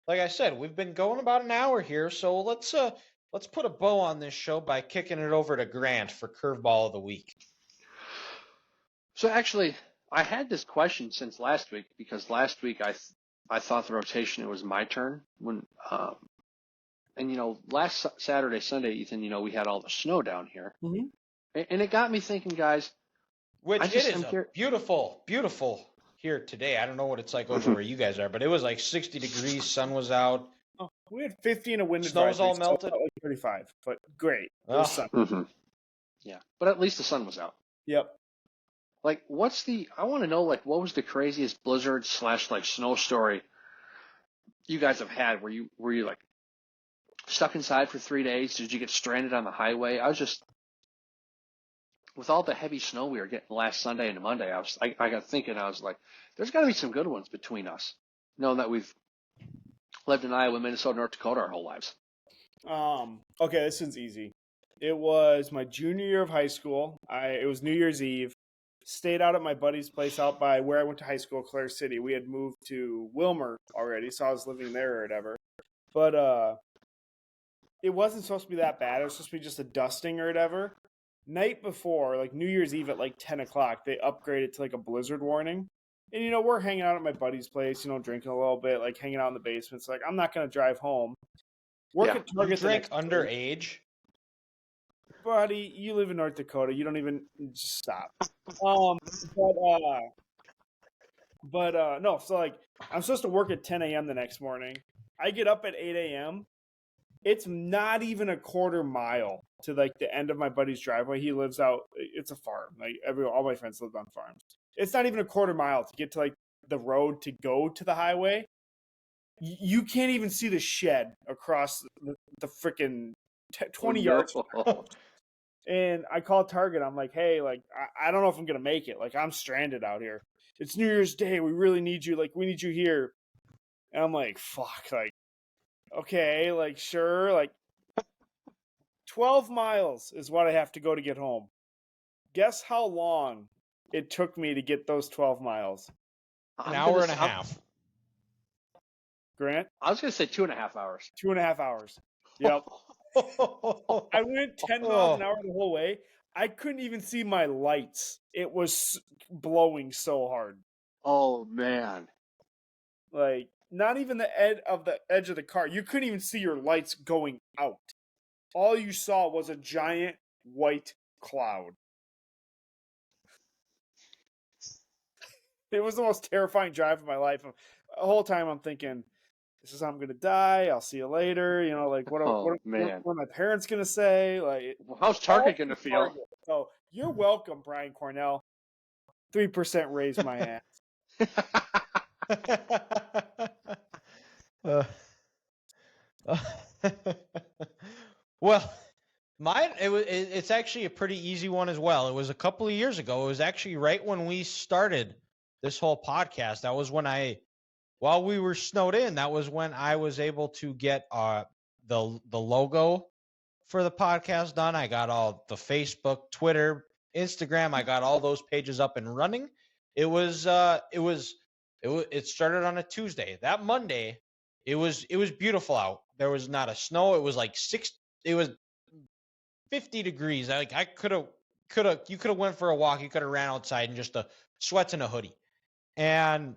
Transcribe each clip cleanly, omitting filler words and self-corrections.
like I said, we've been going about an hour here, so let's put a bow on this show by kicking it over to Grant for Curveball of the Week. So actually, I had this question since last week because last week I thought the rotation it was my turn when and last Saturday Sunday, Ethan, we had all the snow down here, and it got me thinking, guys. Which I'm a beautiful, beautiful here today. I don't know what it's like over where you guys are, but it was like 60 degrees. Sun was out. Oh, we had 50 and a wind Snow was advisory. all melted. Like 35, but great. It was sun. Yeah, but at least the sun was out. Yep. Like, I want to know, like, what was the craziest blizzard / like snow story you guys have had? Were you like stuck inside for 3 days? Did you get stranded on the highway? I was just, with all the heavy snow we were getting last Sunday and Monday, I got thinking, I was like, there's got to be some good ones between us, knowing that we've lived in Iowa, Minnesota, North Dakota our whole lives. Okay, this one's easy. It was my junior year of high school. It was New Year's Eve. Stayed out at my buddy's place out by where I went to high school, Clare City. We had moved to Wilmer already, so I was living there or whatever. But it wasn't supposed to be that bad. It was supposed to be just a dusting or whatever. Night before, like New Year's Eve at like 10 o'clock, they upgraded to like a blizzard warning. And, we're hanging out at my buddy's place, drinking a little bit, like hanging out in the basement. So, like, I'm not going to drive home. Work at Target. You drink underage? Buddy, you live in North Dakota. You don't even just stop. No. So like, I'm supposed to work at 10 a.m. the next morning. I get up at 8 a.m. It's not even a quarter mile to like the end of my buddy's driveway. He lives out. It's a farm. Like all my friends live on farms. It's not even a quarter mile to get to like the road to go to the highway. You can't even see the shed across the freaking 20 yards. And I call Target. I'm like, hey, like, I don't know if I'm going to make it. Like, I'm stranded out here. It's New Year's Day. We really need you. Like, we need you here. And I'm like, fuck. Like, okay, like, sure. Like, 12 miles is what I have to go to get home. Guess how long it took me to get those 12 miles? An hour and a half. Grant? I was going to say 2.5 hours. 2.5 hours. Yep. I went 10 miles an hour the whole way. I couldn't even see my lights. It was blowing so hard. Oh, man. Like, not even the edge of the car. You couldn't even see your lights going out. All you saw was a giant white cloud. It was the most terrifying drive of my life. The whole time I'm thinking, this is how I'm gonna die. I'll see you later. Like what are my parents gonna say? Like, how's Target gonna feel? So you're welcome, Brian Cornell. 3% raise my ass. Well, mine it's actually a pretty easy one as well. It was a couple of years ago. It was actually right when we started this whole podcast. That was when while we were snowed in, that was when I was able to get the logo for the podcast done. I got all the Facebook, Twitter, Instagram. I got all those pages up and running. It started on a Tuesday. That Monday, it was beautiful out. There was not a snow. It was like 50 degrees. Like I you could have went for a walk. You could have ran outside in just a sweats and a hoodie. And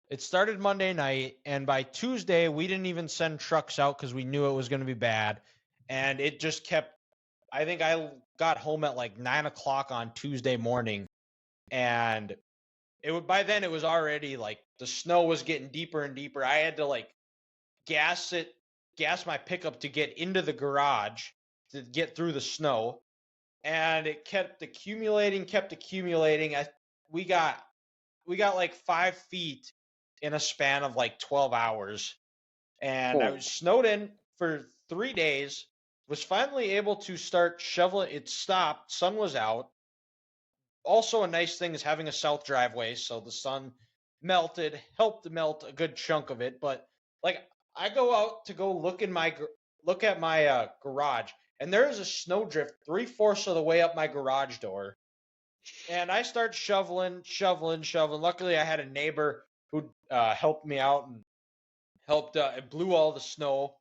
it started Monday night, and by Tuesday, we didn't even send trucks out because we knew it was going to be bad. And it just kept, I think I got home at like 9 o'clock on Tuesday morning. And by then it was already like the snow was getting deeper and deeper. I had to like gas my pickup to get into the garage to get through the snow. And it kept accumulating. We got like 5 feet in a span of like 12 hours. And I was snowed in for 3 days, was finally able to start shoveling. It stopped. Sun was out. Also, a nice thing is having a south driveway. So the sun helped to melt a good chunk of it. But like I go out to go look at my garage, and there is a snowdrift 3/4 of the way up my garage door. And I start shoveling. Luckily, I had a neighbor who helped me out and helped. It blew all the snow,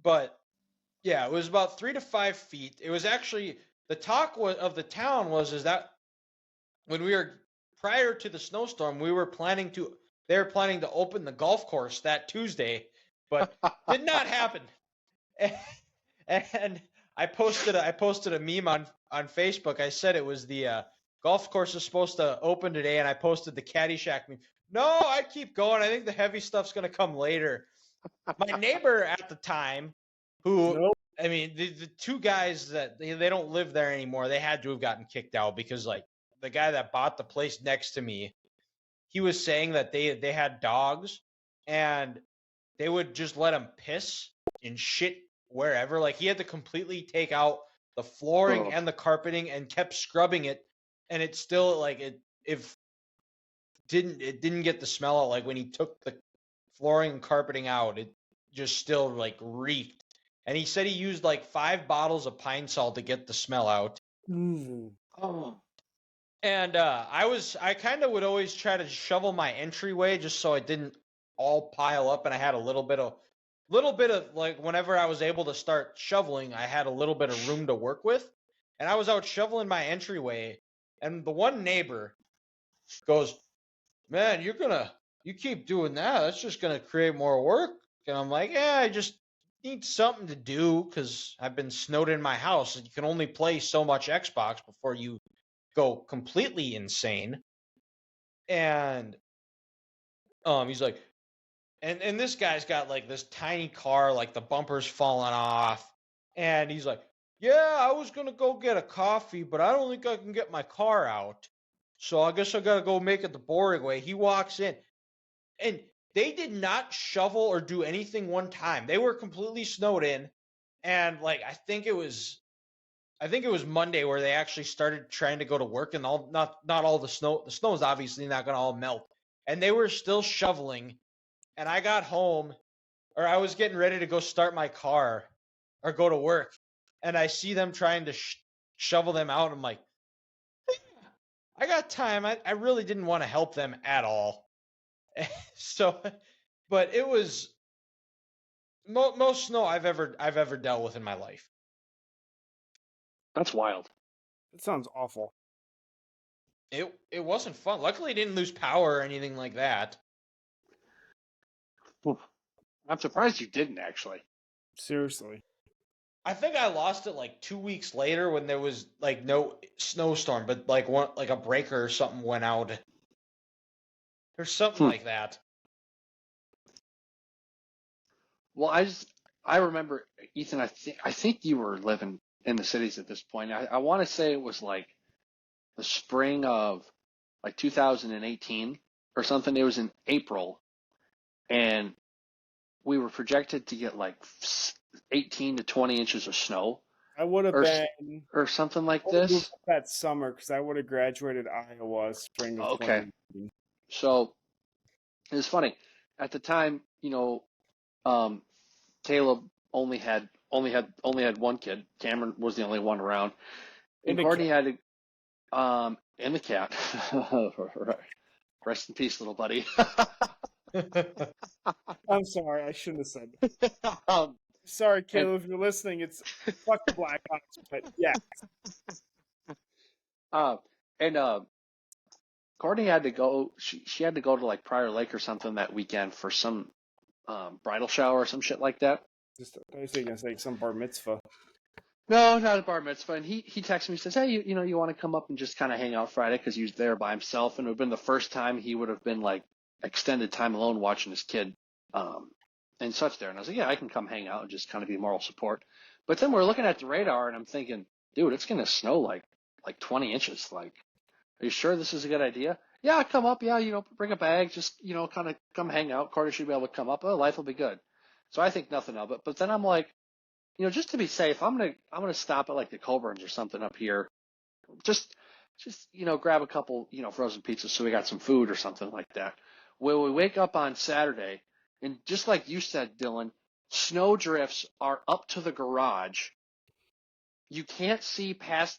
but yeah, it was about 3 to 5 feet. It was actually the talk of the town is that when we were prior to the snowstorm, they were planning to open the golf course that Tuesday, but did not happen. And I posted a meme on Facebook. I said it was the golf course is supposed to open today, and I posted the Caddyshack meme. No, I keep going. I think the heavy stuff's gonna come later. My neighbor at the time, who Nope. I mean, the two guys that they don't live there anymore. They had to have gotten kicked out because like the guy that bought the place next to me, he was saying that they had dogs and they would just let him piss and shit wherever. Like he had to completely take out the flooring Oh. and the carpeting and kept scrubbing it, and it still like it didn't get the smell out. Like when he took the flooring and carpeting out, it just still like reeked. And he said he used like 5 bottles of pine salt to get the smell out. Ooh. Oh. And I kind of would always try to shovel my entryway just so it didn't all pile up, and I had a little bit of like whenever I was able to start shoveling, I had a little bit of room to work with. And I was out shoveling my entryway, and the one neighbor goes, "Man, you keep doing that. That's just gonna create more work." And I'm like, "Yeah, I just need something to do because I've been snowed in my house. And you can only play so much Xbox before you go completely insane." And he's like, and this guy's got like this tiny car, like the bumper's falling off, and he's like, "Yeah, I was gonna go get a coffee, but I don't think I can get my car out, so I guess I gotta go make it the boring way." He walks in, and they did not shovel or do anything one time. They were completely snowed in, and like I think it was Monday where they actually started trying to go to work, and not all the snow is obviously not going to all melt, and they were still shoveling. And I got home, or I was getting ready to go start my car or go to work, and I see them trying to shovel them out. I'm like, I got time. I really didn't want to help them at all. So, but it was most snow I've ever dealt with in my life. That's wild. That sounds awful. It wasn't fun. Luckily, I didn't lose power or anything like that. I'm surprised you didn't actually. Seriously. I think I lost it like 2 weeks later when there was like no snowstorm, but like a breaker or something went out. There's something like that. Well, I remember, Ethan. I think you were living in the cities at this point. I want to say it was like the spring of like 2018 or something. It was in April, and we were projected to get like 18 to 20 inches of snow. I would have been or something like I would've this. moved that summer because I would have graduated Iowa spring of Okay. 2019. So it was funny at the time. Caleb only had one kid. Cameron was the only one around, and Courtney had to, and the cat. Rest in peace, little buddy. I'm sorry, I shouldn't have said that. Sorry, Caleb, if you're listening, it's fuck the Blackhawks, but yeah. Courtney had to go. She had to go to like Prior Lake or something that weekend for some bridal shower or some shit like that. I was gonna say some bar mitzvah. No, not a bar mitzvah. And he texted me, says, "Hey, you want to come up and just kind of hang out Friday?" Because he was there by himself, and it would have been the first time he would have been like extended time alone watching his kid and such there. And I was like, "Yeah, I can come hang out and just kind of be moral support." But then we're looking at the radar, and I'm thinking, dude, it's gonna snow like 20 inches. Like, are you sure this is a good idea? Yeah, come up. Yeah, bring a bag. Just kind of come hang out. Carter should be able to come up. Oh, life will be good. So I think nothing of it. But then I'm like, just to be safe, I'm gonna stop at like the Colburns or something up here. Just grab a couple frozen pizzas so we got some food or something like that. Well, we wake up on Saturday, and just like you said, Dylan, snow drifts are up to the garage. You can't see past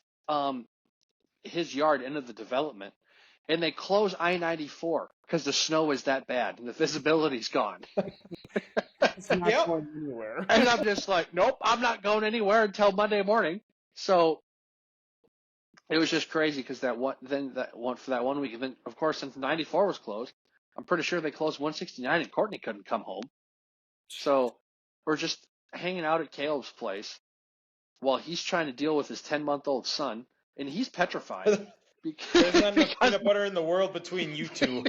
his yard into the development, and they close I-94 because the snow is that bad and the visibility's gone. It's not Yep. going anywhere. And I'm just like, nope, I'm not going anywhere until Monday morning. So it was just crazy because for that 1 week, and then of course since 94 was closed, I'm pretty sure they closed 169 and Courtney couldn't come home. So we're just hanging out at Caleb's place while he's trying to deal with his 10-month-old son, and he's petrified. There's not enough peanut butter in the world between you two.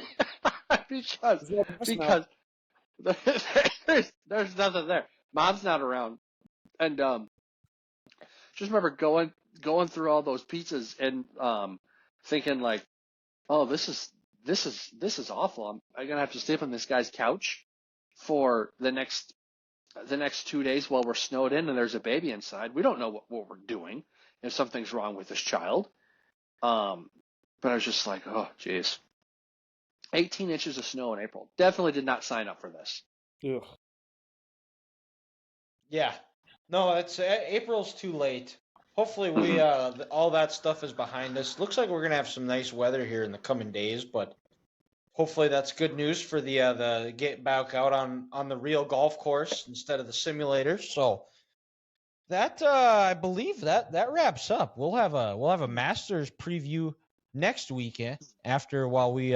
because there's nothing there. Mom's not around, and just remember going through all those pizzas and thinking like, oh, this is awful. I'm gonna have to sleep on this guy's couch for the next 2 days while we're snowed in and there's a baby inside. We don't know what we're doing if something's wrong with this child. But I was just like, oh, geez. 18 inches of snow in April. Definitely did not sign up for this. Ugh. Yeah. No, it's April's too late. Hopefully we all that stuff is behind us. Looks like we're gonna have some nice weather here in the coming days, but hopefully that's good news for the get back out on the real golf course instead of the simulator. So that I believe that wraps up. We'll have a Masters preview next weekend while we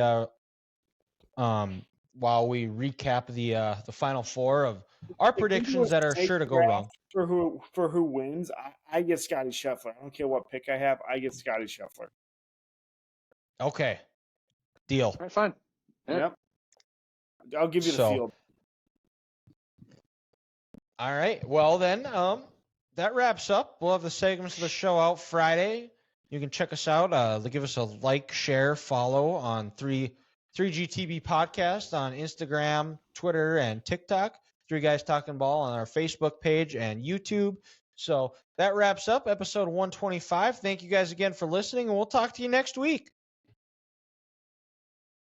recap the Final Four of our predictions that are sure to go wrong. For who wins, I get Scotty Scheffler. I don't care what pick I have. I get Scotty Scheffler. Okay, deal. All right, fine. Yeah. Yep. I'll give you the field. All right. Well then, that wraps up. We'll have the segments of the show out Friday. You can check us out. Give us a like, share, follow on 3GTB Podcast on Instagram, Twitter, and TikTok. 3 Guys Talking Ball on our Facebook page and YouTube. So that wraps up episode 125. Thank you guys again for listening, and we'll talk to you next week.